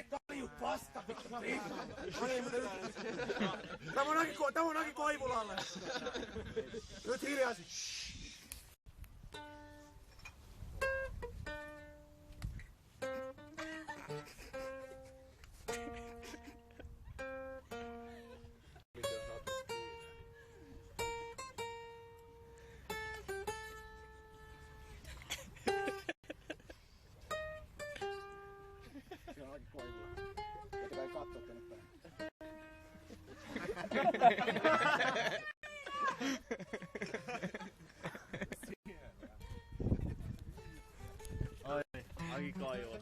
Kalju paska! Tämä on Aki Koivulalle! Nyt hiljaisesti! Pitää katsoa tänne päin. Ai, Aki Koivula.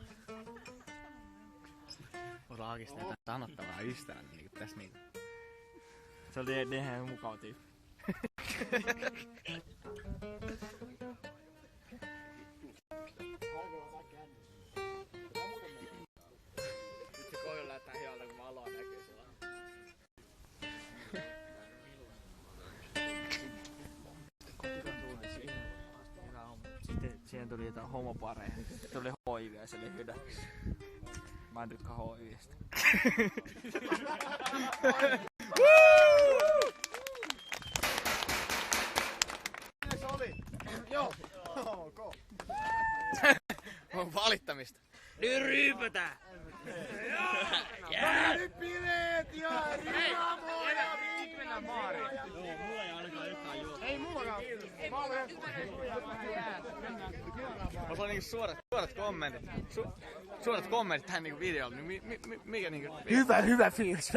Mulla Akista jotain sanottavaa ystävänä niinku tässä niinku. Se oli ihan mukava tyyppi. Nyt se koilu lähtää hiolta kun valoa näkyy sillä. Sitten siihen tuli jotain homopareja. Sitten tuli HIV ja se oli hydä. Mä en tykkää HIV:stä. Se oli? Joo. Ok. On valittamista. Nyt ryypätään! Nyt bileet ja rinamoja! Nyt mennään baariin. Joo, mulla ei ainakaan yhtään juota. Ei mullakaan. Mä niinku suorat kommentit. Suorat kommentit tähän niinku videoon. Mikä niinku... Hyvä fiilis.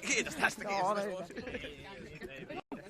Kiitos tästä. Kiitos.